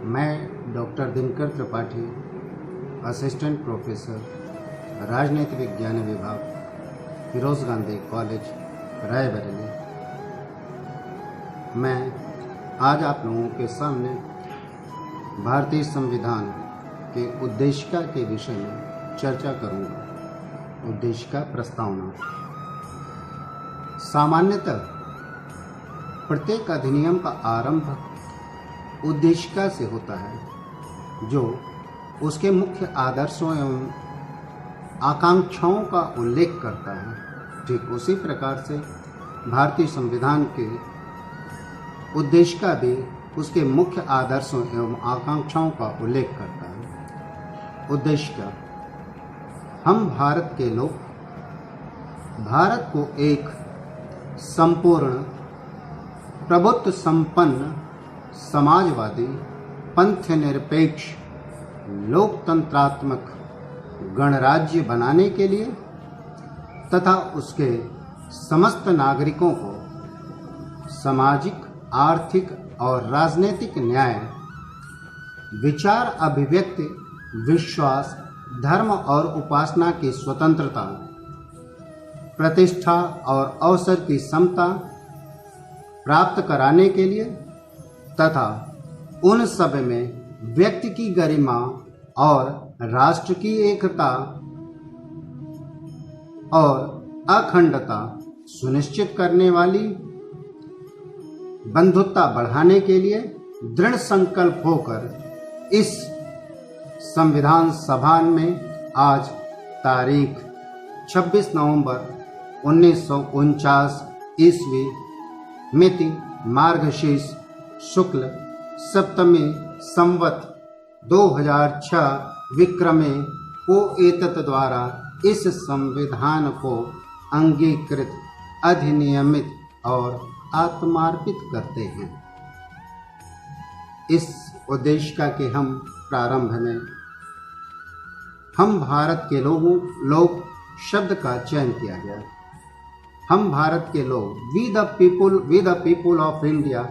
मैं doctor Dinkar Tripathi, assistant professor, राजनीति विज्ञान विभाग, फिरोज गांधी कॉलेज, रायबरेली। मैं आज आप लोगों के सामने भारतीय संविधान के उद्देशिका के विषय में चर्चा करूंगा। उद्देशिका प्रस्तावना। सामान्यतः प्रत्येक अधिनियम का आरंभ उद्देशिका से होता है, जो उसके मुख्य आदर्शों एवं आकांक्षाओं का उल्लेख करता है। ठीक उसी प्रकार से भारतीय संविधान के उद्देशिका भी उसके मुख्य आदर्शों एवं आकांक्षाओं का उल्लेख करता है। उद्देशिका। हम भारत के लोग भारत को एक संपूर्ण प्रभुत्व संपन्न समाजवादी पंथ निरपेक्ष लोकतंत्रात्मक गणराज्य बनाने के लिए तथा उसके समस्त नागरिकों को सामाजिक, आर्थिक और राजनीतिक न्याय, विचार अभिव्यक्ति, विश्वास, धर्म और उपासना की स्वतंत्रता, प्रतिष्ठा और अवसर की समता प्राप्त कराने के लिए तथा उन सब में व्यक्ति की गरिमा और राष्ट्र की एकता और अखंडता सुनिश्चित करने वाली बंधुता बढ़ाने के लिए दृढ़ संकल्प होकर इस संविधान सभा में आज तारीख 26 नवंबर 1949 ईस्वी मिति मार्गशीर्ष शुक्ल सप्तमी संवत 2006 विक्रमे को एतत् द्वारा इस संविधान को अंगीकृत, अधिनियमित और आत्मार्पित करते हैं। इस उद्देशिका के हम प्रारंभ में हम भारत के लोग शब्द का चयन किया गया। हम भारत के लोग, we the people of India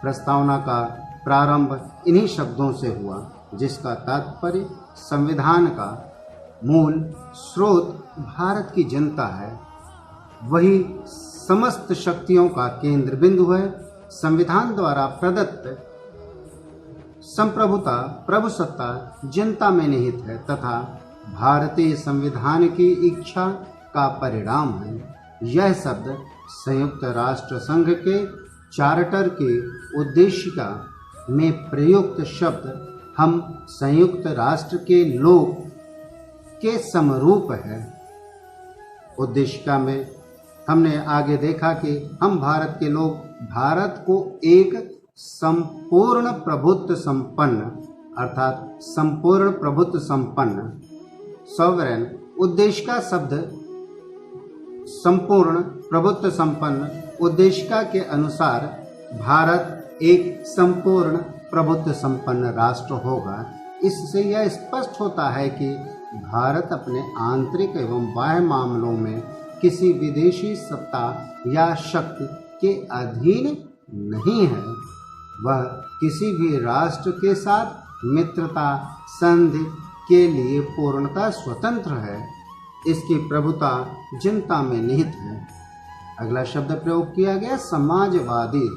प्रस्तावना का प्रारंभ इन्हीं शब्दों से हुआ, जिसका तात्पर्य संविधान का मूल स्रोत भारत की जनता है, वही समस्त शक्तियों का केंद्र बिंदु है। संविधान द्वारा प्रदत्त संप्रभुता, प्रभुसत्ता जनता में निहित है तथा भारतीय संविधान की इच्छा का परिणाम है। यह शब्द संयुक्त राष्ट्र संघ के चार्टर के उद्देशिका में प्रयुक्त शब्द हम संयुक्त राष्ट्र के लोग के समरूप है। उद्देशिका में हमने आगे देखा कि हम भारत के लोग भारत को एक संपूर्ण प्रभुत्व संपन्न अर्थात संपूर्ण प्रभुत्व संपन्न सॉवरेन। उद्देशिका शब्द संपूर्ण प्रभुत्व संपन्न उद्देशिका के अनुसार भारत एक संपूर्ण प्रभुत्व संपन्न राष्ट्र होगा। इससे यह स्पष्ट होता है कि भारत अपने आंतरिक एवं बाह्य मामलों में किसी विदेशी सत्ता या शक्ति के अधीन नहीं है। वह किसी भी राष्ट्र के साथ मित्रता संधि के लिए पूर्णतः स्वतंत्र है। इसकी प्रभुता जनता में निहित है। अगला शब्द प्रयोग किया गया समाजवादी,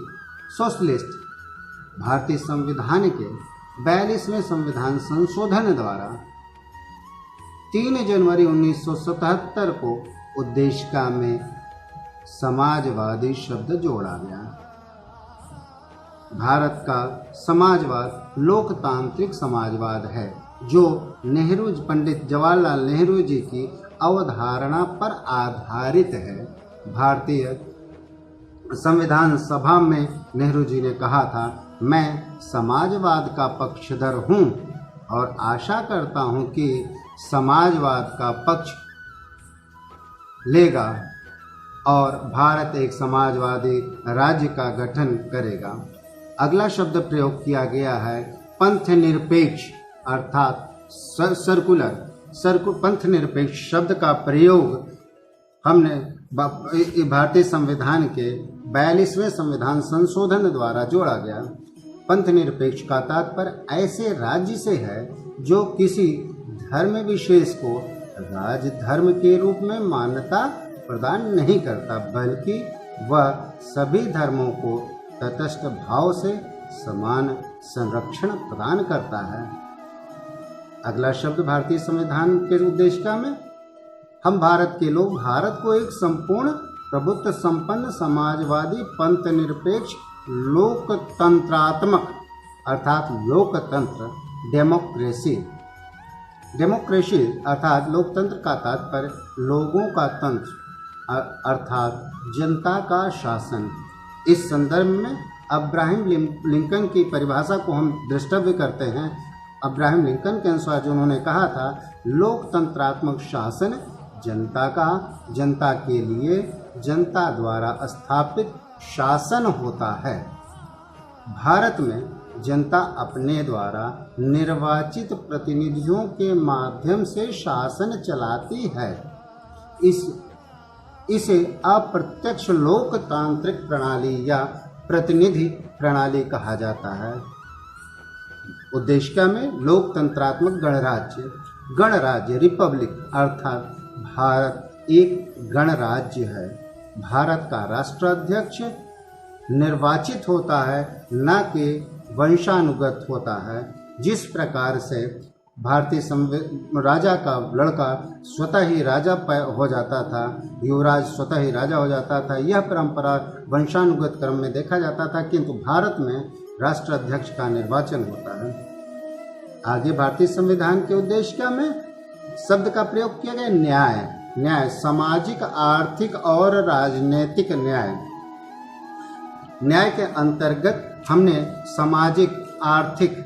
सोशलिस्ट। भारतीय संविधान के 42वें संविधान संशोधन द्वारा 3 जनवरी 1977 को उद्देशिका में समाजवादी शब्द जोड़ा गया। भारत का समाजवाद लोकतांत्रिक समाजवाद है, जो पंडित जवाहरलाल नेहरू जी की अवधारणा पर आधारित है। भारतीय संविधान सभा में नेहरू जी ने कहा था, मैं समाजवाद का पक्षधर हूं और आशा करता हूं कि समाजवाद का पक्ष लेगा और भारत एक समाजवादी राज्य का गठन करेगा। अगला शब्द प्रयोग किया गया है पंथ निरपेक्ष अर्थात सर्कुलर। पंथ निरपेक्ष शब्द का प्रयोग हमने भारतीय संविधान के 42वें संविधान संशोधन द्वारा जोड़ा गया। पंथ निरपेक्ष का तात्पर्य ऐसे राज्य से है जो किसी धर्म विशेष को राजधर्म के रूप में मान्यता प्रदान नहीं करता, बल्कि वह सभी धर्मों को तटस्थ भाव से समान संरक्षण प्रदान करता है। अगला शब्द भारतीय संविधान के उद्देशिका में, हम भारत के लोग भारत को एक संपूर्ण प्रभुत्व संपन्न समाजवादी पंथ निरपेक्ष लोकतंत्रात्मक अर्थात लोकतंत्र डेमोक्रेसी अर्थात लोकतंत्र का तात्पर्य लोगों का तंत्र अर्थात जनता का शासन। इस संदर्भ में अब्राहम लिंकन की परिभाषा को हम दृष्टव्य करते हैं। अब्राहम लिंकन के अनुसार जो उन्होंने कहा था, लोकतंत्रात्मक शासन जनता के लिए जनता द्वारा स्थापित शासन होता है। भारत में जनता अपने द्वारा निर्वाचित प्रतिनिधियों के माध्यम से शासन चलाती है। इसे अप्रत्यक्ष लोकतांत्रिक प्रणाली या प्रतिनिधि प्रणाली कहा जाता है। उद्देशिका में लोकतंत्रात्मक गणराज्य रिपब्लिक अर्थात भारत एक गणराज्य है। भारत का राष्ट्राध्यक्ष निर्वाचित होता है, न कि वंशानुगत होता है। जिस प्रकार से भारतीय राजा का लड़का स्वतः ही राजा हो जाता था, युवराज स्वतः ही राजा हो जाता था, यह परंपरा वंशानुगत क्रम में देखा जाता था, किंतु भारत में राष्ट्राध्यक्ष का निर्वाचन होता है। आगे भारतीय संविधान के उद्देशिका में शब्द का प्रयोग किया गया न्याय, सामाजिक, आर्थिक और राजनीतिक न्याय। न्याय के अंतर्गत हमने सामाजिक, आर्थिक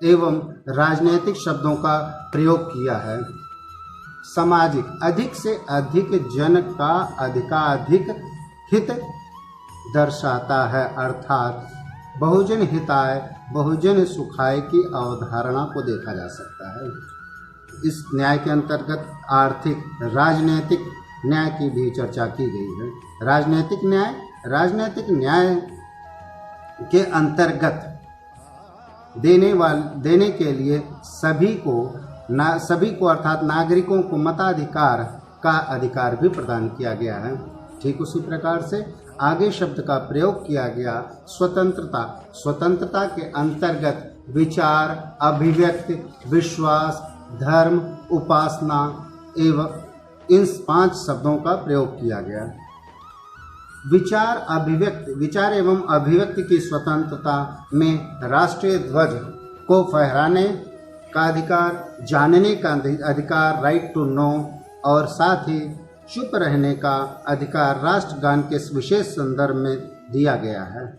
एवं राजनीतिक शब्दों का प्रयोग किया है। सामाजिक, अधिक से अधिक जन का अधिकाधिक हित दर्शाता है, अर्थात बहुजन हिताय बहुजन सुखाय की अवधारणा को देखा जा सकता है। इस न्याय के अंतर्गत आर्थिक, राजनीतिक न्याय की भी चर्चा की गई है। राजनीतिक न्याय के अंतर्गत देने के लिए सभी को अर्थात नागरिकों को मताधिकार का अधिकार भी प्रदान किया गया है। ठीक उसी प्रकार से आगे शब्द का प्रयोग किया गया स्वतंत्रता के अंतर्गत विचार, अभिव्यक्ति, विश्वास, धर्म, उपासना एवं इन 5 शब्दों का प्रयोग किया गया। विचार एवं अभिव्यक्ति की स्वतंत्रता में राष्ट्रीय ध्वज को फहराने का अधिकार, जानने का अधिकार, राइट टू नो, और साथ ही चुप रहने का अधिकार राष्ट्रगान के विशेष संदर्भ में दिया गया है।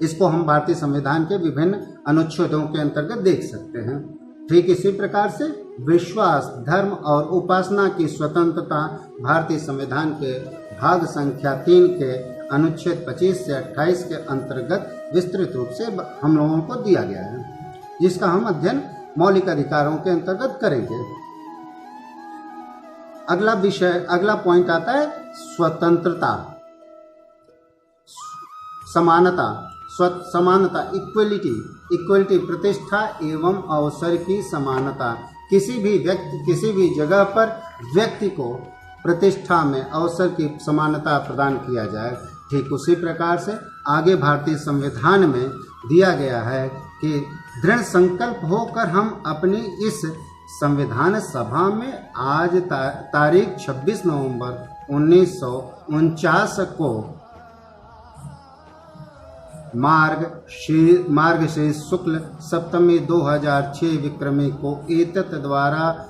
इसको हम भारतीय संविधान के विभिन्न अनुच्छेदों के अंतर्गत देख सकते हैं। ठीक इसी प्रकार से विश्वास, धर्म और उपासना की स्वतंत्रता भारतीय संविधान के भाग संख्या 3 के अनुच्छेद 25 से 28 के अंतर्गत विस्तृत रूप से हम लोगों को दिया गया है, जिसका हम अध्ययन मौलिक अधिकारों के अंतर्गत करेंगे। अगला पॉइंट आता है स्वतंत्रता, समानता, इक्वलिटी, प्रतिष्ठा एवं अवसर की समानता। किसी भी जगह पर व्यक्ति को प्रतिष्ठा में अवसर की समानता प्रदान किया जाए। ठीक उसी प्रकार से आगे भारतीय संविधान में दिया गया है कि दृढ़ संकल्प होकर हम अपनी इस संविधान सभा में आज तारीख 26 नवंबर 1949 को मार्गशीर्ष शुक्ल सप्तमी 2006 विक्रमी को एतत् द्वारा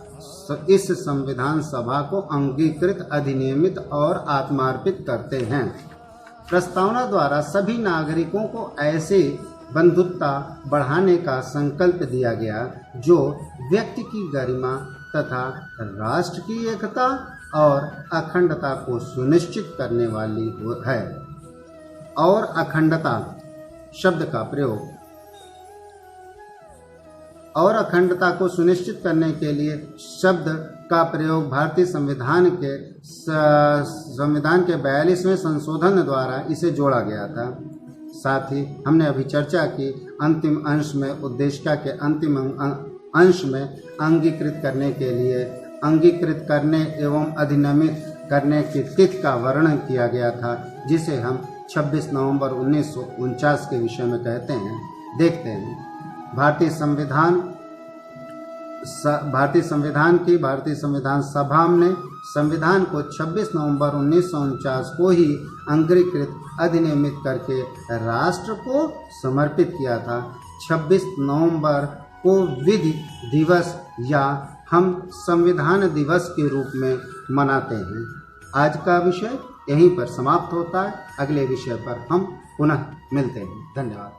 इस संविधान सभा को अंगीकृत, अधिनियमित और आत्मार्पित करते हैं। प्रस्तावना द्वारा सभी नागरिकों को ऐसे बंधुत्व बढ़ाने का संकल्प दिया गया जो व्यक्ति की गरिमा तथा राष्ट्र की एकता और अखंडता को सुनिश्चित करने वाली है। और अखंडता शब्द का प्रयोग, और अखंडता को सुनिश्चित करने के लिए शब्द का प्रयोग भारतीय संविधान के 42वें संशोधन द्वारा इसे जोड़ा गया था। साथ ही हमने अभी चर्चा की अंतिम अंश में उद्देशिका के अंतिम अंश में अंगीकृत करने एवं अधिनियमित करने की तिथि का वर्णन किया गया था, जिसे हम 26 नवंबर 1949 के विषय में कहते हैं। देखते हैं भारतीय संविधान सभा ने संविधान को 26 नवंबर 1949 को ही अंगीकृत अधिनियमित करके राष्ट्र को समर्पित किया था। 26 नवंबर को विधि दिवस या हम संविधान दिवस के रूप में मनाते हैं। आज का विषय यहीं पर समाप्त होता है। अगले विषय पर हम पुनः मिलते हैं। धन्यवाद।